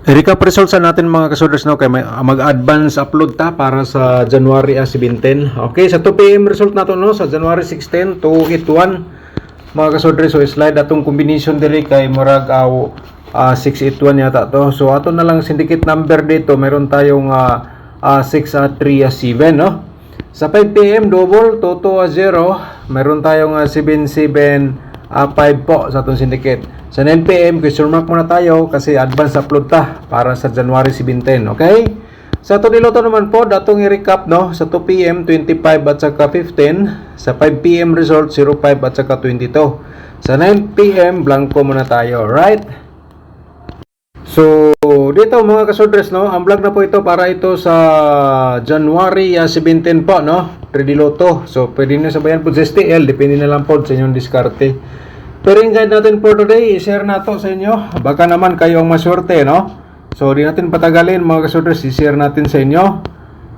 I-recap results natin mga kasoders, no, kay mag-advance upload ta para sa January 17. Okay, sa 2 PM result nato, no, sa January 16 to 81 mga kasoders. So slide atong combination diri kay murag 681 yata to. So ato na lang syndicate number dito, meron tayong 637, no. Sa 5 PM double Toto 0, meron tayong 775 po sa atong syndicate. Sa 9 PM, question mark muna tayo kasi advance upload ta para sa January 17, okay? Sa ito niloto naman po, datong i-recap, no? Sa 2 PM, 25 at saka 15. Sa 5 PM result, 05 at saka 22. Sa 9 PM, blanco muna tayo, right? So, dito mga kasodres, no? Ang vlog na po ito para ito sa January 17 po, no? 3D Lotto. So, pwede nyo sabayan po sa STL, depende na lang po sa inyong diskarte. Pairing guide natin for today, i-share na to sa inyo. Baka naman kayo ang maswerte, no? So, di natin patagalin mga kasodres, i-share natin sa inyo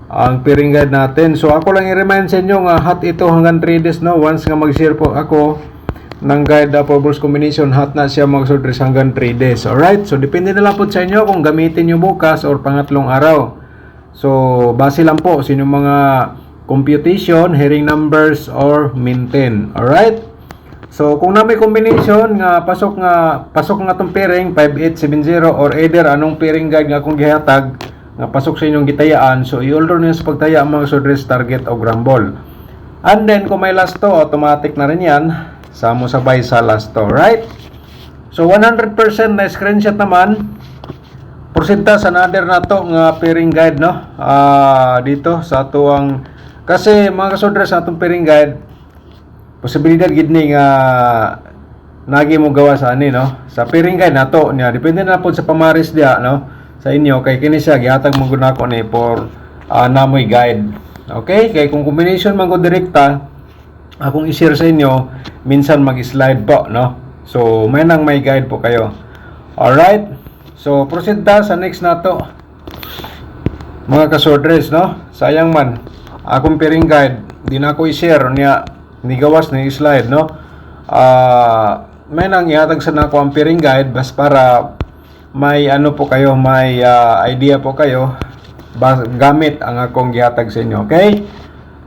ang pairing guide natin. So, ako lang i-remind sa inyo nga hot ito hanggang 3 days, no? Once nga mag-share po ako ng guide for balls combination, hot na siya mga kasodres hanggang 3 days. Alright? So, depende na lang po sa inyo kung gamitin nyo bukas or pangatlong araw. So, base lang po sa inyong mga computation, hearing numbers, or maintain. Alright? So kung na may combination nga pasok nga tong pairing 5870 or either anong pairing guide nga akong gihatag nga pasok sa inyong gitayaan, so i-order niyo sa pagtaya mga kasodres target o grambol. And then kung may last to, automatic na rin yan, samo sabay sa last to, right? So 100% na screenshot naman porsinta sa another na to nga pairing guide, no? Dito sa tuwang kasi mga kasodres sa atong pairing guide, posibilidad gid ni nga nagi mo gawa sa ani, no, sa pairing guide nato niya, depende na pod sa pamaris dia, no, sa inyo kay kini siya gihatag mo gud nako ni for namoy guide. Okay, kay kung combination man ko direkta akong i-share sa inyo, minsan mag-slide po, no, so may nang may guide po kayo. Alright, so proceed ta sa next nato mga kasodres, no. Sayang man akong pairing guide di na ko i-share niya ni gawas na slide, no. May nang ihatag sa nako ang pairing guide bas para may ano po kayo, may idea po kayo gamit ang akong gihatag sa inyo, okay?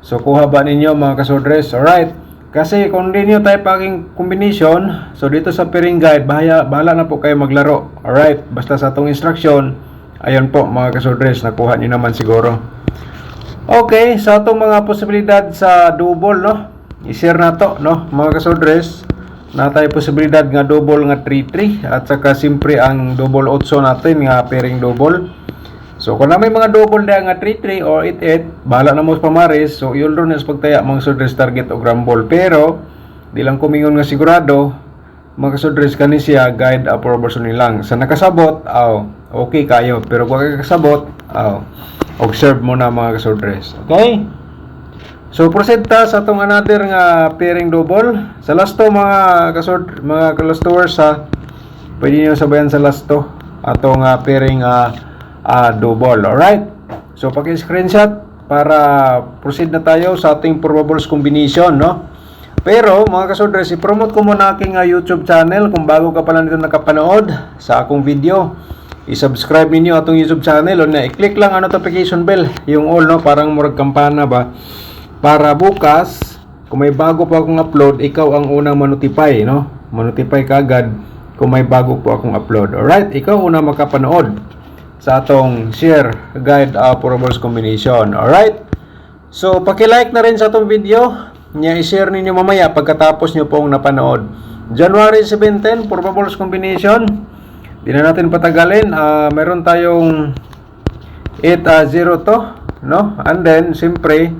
So kuha ba ninyo mga kasodres? Alright, kasi kung hindi nyo type aking combination, so dito sa pairing guide bahala na po kayo maglaro. Alright, basta sa atong instruction, ayun po mga kasodres, nakuha nyo naman siguro. Okay, sa atong mga posibilidad sa double, no, i-share na to, no, mga kasodres, na tayo posibilidad nga double nga 3-3 at saka simpre ang double 8 natin nga pairing double. So kung na may mga double na nga 3-3 or 8-8, bahala na mo sa pamaris, so i-order na sa pagtaya mga kasodres target o grambol. Pero di lang kumingon nga sigurado mga kasodres, kani siya guide approval lang. Sa nakasabot, okay kayo, pero kung kakasabot, observe mo na mga kasodres, okay? So proceed ta sa atong another nga pairing double. Sa last to mga kalastowers, pwede niyo sabayan sa last to atong pairing double. Alright, so paki-screenshot para proceed na tayo sa ating probables combination, no. Pero mga kasodres, i-promote ko muna aking YouTube channel. Kung bago ka pa lang dito nakapanood sa akong video, i-subscribe ninyo atong YouTube channel, o na i-click lang ang notification bell, yung all, no, parang murag kampana ba, para bukas kung may bago po akong upload, ikaw ang unang manotify, no? Manotify ka agad kung may bago po akong upload. Alright, ikaw unang makapanood sa atong share guide probables combination. Alright, so paki-like na rin sa atong video niya, i-share ninyo mamaya pagkatapos nyo pong napanood. January 17 probables combination, di na natin patagalin. Meron tayong 8-0 to, no, and then simpre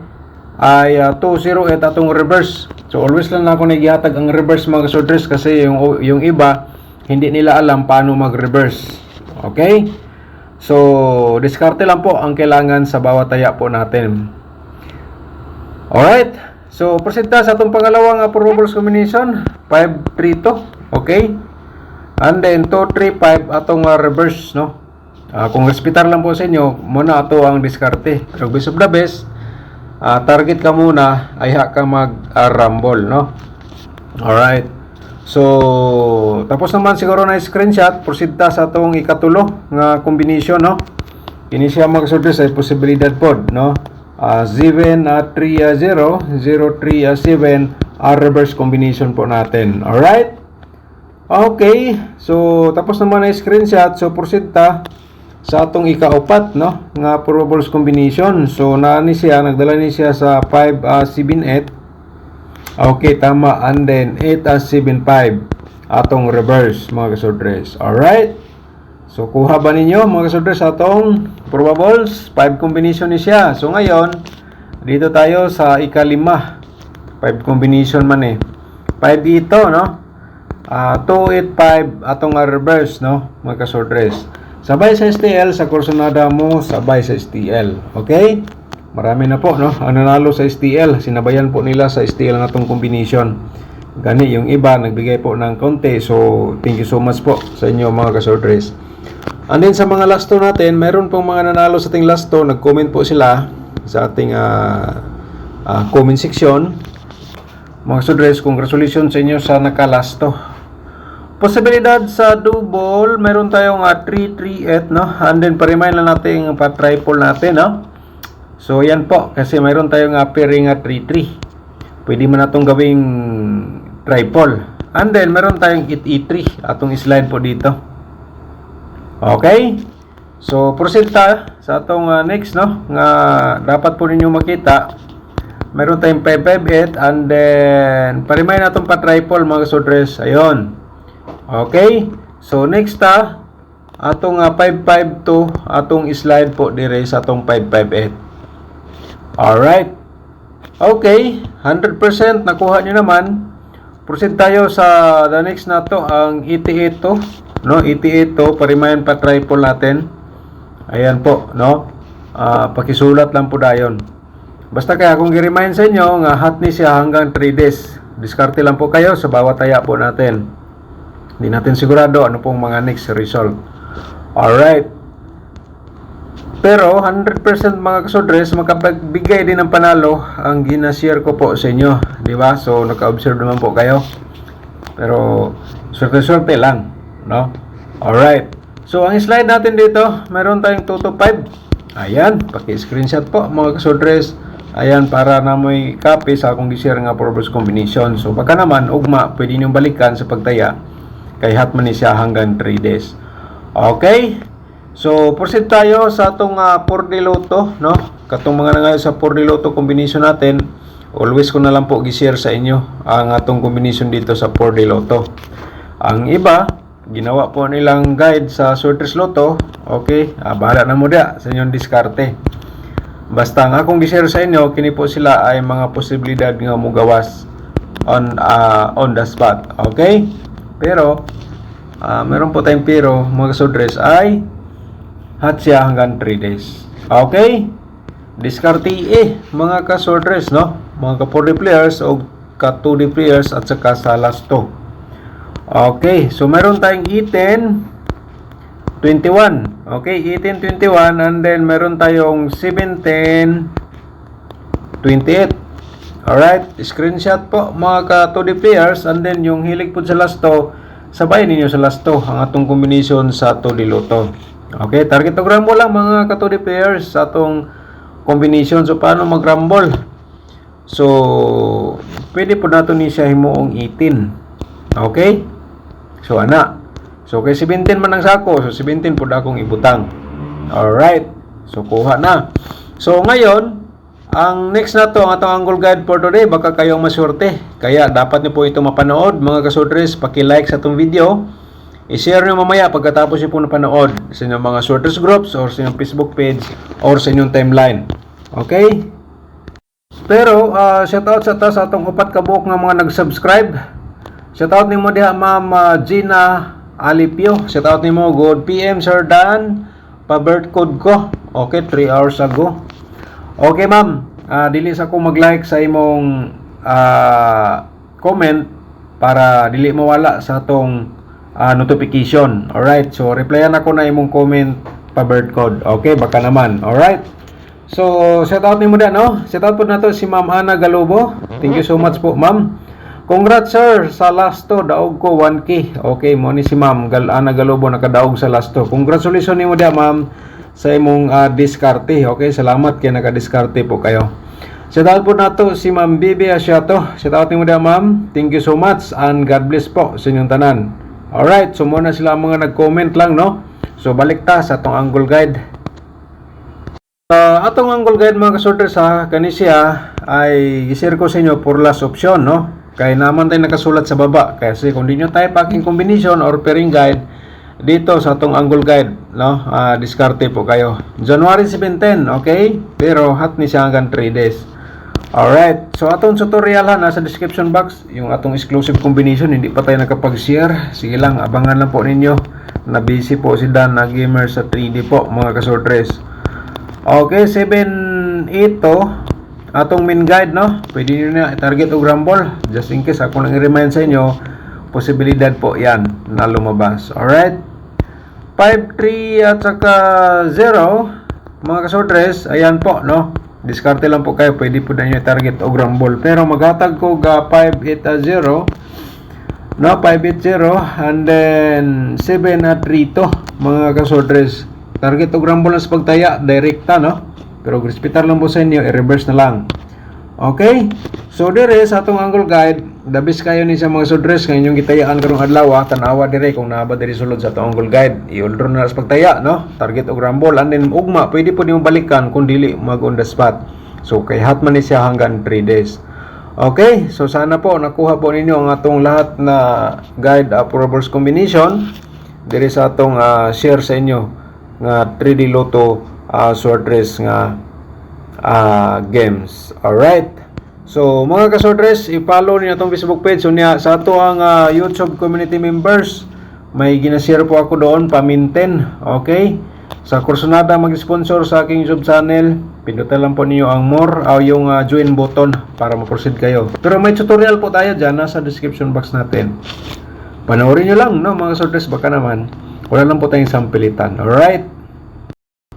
ay 208 atong reverse. So always lang ako nagihatag ang reverse mga kasodres kasi yung iba hindi nila alam paano mag-reverse. Okay? So diskarte lang po ang kailangan sa bawat taya po natin. Alright, so proceed ta sa atong pangalawang probables combination, 5-3 to, okay? And then 2-3-5 atong reverse, no. Kung respitar lang po sa inyo, muna ato ang diskarte. Pero best of the best, target ka muna ay ka mag-rumble, no. Alright, So tapos naman siguro na screenshot, proceed ta sa atong ikatulo nga combination, no. Kini siya mga kasudres ay posibilidad pod, no. 7-3-0, 0-3-7 reverse combination po natin. Alright? Okay. So tapos naman na screenshot, so proceed ta sa atong ikaupat, no, nga probables combination. So naani siya, nagdala ni siya sa 5-7-8. Okay, tama. And then 8-7-5 atong reverse mga kasudres. Alright? So kuha ba ninyo mga kasudres atong probables? 5 combination ni siya. So ngayon, dito tayo sa ikalima. 5 combination man eh. 5 ito, no? 2-8-5 atong reverse, no, mga kasudres. Sabay sa STL, sa Corsonada mo, sabay sa STL. Okay? Marami na po, no? Ang nanalo sa STL, sinabayan po nila sa STL na itong combination. Gani, yung iba, nagbigay po ng konti. So, thank you so much po sa inyo mga kasordres. And then, sa mga last 2 natin, mayroon pong mga nanalo sa ating last 2. Nag-comment po sila sa ating comment section. Mga kasordres, congratulations sa inyo sa naka-last 2. Posibilidad sa double, meron tayong 3-3-8, no? And then, pa-remind lang natin yung pa-triple natin, no? So, yan po. Kasi mayroon tayong pairing 3-3. Pwede mo na itong gawing triple. And then, meron tayong 8-3. Atong slide po dito. Okay? So, proceed ta sa atong next, no? Nga dapat po ninyo makita. Meron tayong 5-5-8. And then, pa-remind na itong pa-triple, mga kasudres. Ayun. Okay? So, next ta, atong 5-5-2, atong slide po dire sa atong 5-5-8. Alright. Okay. 100% nakuha nyo naman. Proceed tayo sa the next na to, ang 88 no? 88 to, pa-remind pa triple natin. Ayan po, no? Pakisulat lang po dayon. Basta kaya kung i-remind sa inyo, nga hot ni siya hanggang 3 days. Diskarte lang po kayo sa bawat taya po natin. Hindi natin sigurado ano pong mga next result. Alright. Pero 100% mga kasodres, makapagbigay din ng panalo ang ginashare ko po sa inyo, di ba? So naka-observe naman po kayo. Pero swerte-swerte lang, no? Alright. So ang slide natin dito, meron tayong 2-5. Ayan, paki-screenshot po mga kasodres. Ayan, para na may copy sa akong gi-share nga purpose combination. So baka naman ugma pwede niyo balikan sa pagtaya kay hot man ni siya hanggang 3 days. Okay? So proceed tayo sa atong 4D Lotto, no? Katong mga nangayo sa 4D Lotto combination natin, always ko na lang po gi-share sa inyo ang atong combination dito sa 4D Lotto. Ang iba, ginawa po nilang guide sa Sorters Lotto. Okay? Bahala na mo dia sa inyong diskarte. Basta ang akong gi-share sa inyo, kini po sila ay mga posibilidad nga mugawas on the spot. Okay? Pero meron po tayong pero mga kasodres ay hot siya hanggang 3 days. Okay? Diskarte mga kasodres, no? Mga ka-4D players o ka-2D players at saka sa last 2. Okay, so meron tayong 18-21. Okay, 18-21 and then meron tayong 17-28. Alright, screenshot po mga ka-2D players and then yung hilig po sa last 2, sabay ninyo sa last 2 ang atong combination sa 2D Lotto. Okay, target to rumble lang mga ka-2D players sa atong combination. So paano mag-rumble? So pwede po nato ni siya himuong 18. Okay? So ana. So kay 17 man ang sako, so 17 po akong ibutang. Alright. So kuha na. So ngayon, ang next na to, ang atong angle guide for today, baka kayong maswerte. Kaya dapat niyo po ito mapanood mga kasodres, paki-like sa itong video. I-share niyo mamaya pagkatapos niyo po napanood sa inyong mga sorters groups or sa inyong Facebook page or sa inyong timeline. Okay? Pero shoutout sa ta sa atong upat ka buok nga mga nag-subscribe. Shoutout nimo diha Ma'am Gina Alipio. Shoutout nimo good PM Sir Dan. Pa-birth code ko. Okay, 3 hours ago. Okay, ma'am. Dili sa ko mag-like sa imong comment para dili mawala sa atong notification. Alright, so replyan ako na imong comment pa-birth code. Okay, baka naman. Alright. So, shout out nimo da, no? Shout out po na to si Ma'am Ana Galobo. Thank you so much po, ma'am. Congrats sir sa lasto daog ko 1K. Okay, mo ni si ma'am nagalobo nakadaog sa lasto. Congratulations nimo dia ma'am sa imong diskarte. Okay, salamat kay naka-diskarte po kayo. Shout out po nato si Ma'am Bibi Asiato. Shout out nimo dia ma'am. Thank you so much and God bless po sa inyong tanan. Alright, so muna sila mga nag-comment lang no. So balik ta sa atong angle guide. Atong angle guide mga kasorters kani siya ay i-share ko sa inyo for last option no. Kaya naman tayo nakasulat sa baba. Kasi kung di nyo tayo packing combination or pairing guide, dito sa atong angle guide, no? Diskarte po kayo. January 17, okay? Pero hot ni siya hanggang 3 days. Alright. So atong tutorial nasa description box. Yung atong exclusive combination, hindi pa tayo nakapag-share. Sige lang, abangan lang po ninyo. Na busy po si Dan na gamer sa 3D po, mga kasortres. Okay, 7-8 to. Atong main guide no, pwede niyo na i-target o rumble just in case ako nang i-remind sa inyo, posibilidad po yan na lumabas. Alright, 5-3 at saka 0 mga kasortres, ayan po no, diskarte lang po kayo, pwede po na nyo i-target o rumble, pero maghatag ko 5-8-0 no, 5-8-0 and then 7-3 to mga kasortres. Target o rumble lang sa pagtaya, direkta no. Pero hospital lang po sa inyo, i-reverse na lang. Okay? So, dire sa atong angle guide, dabis kayo ni sa mga sudres, kaya inyong gitayaan karong adlaw, tanawa dire kung naaba dire sulod sa atong angle guide. I-order na sa pagtaya, no? Target o rumble. And then, ugma, pwede po niyong balikan kung dili mag-on the spot. So, kay hot man ni siya hanggang 3 days. Okay? So, sana po, nakuha po ninyo ang atong lahat na guide for reverse combination. Dire sa atong share sa inyo nga 3D Lotto sortress nga games. Alright. So mga kasortress, i-follow niyo itong Facebook page. So niya, sa ato ang YouTube community members, may ginashare po ako doon, paminten. Okay? Sa kursunada mag-sponsor sa aking YouTube channel, pindutan lang po niyo ang more o yung join button para ma-proceed kayo. Pero may tutorial po tayo dyan, nasa description box natin. Panoorin nyo lang, no mga kasortress, baka naman wala lang po tayong sampilitan. Alright?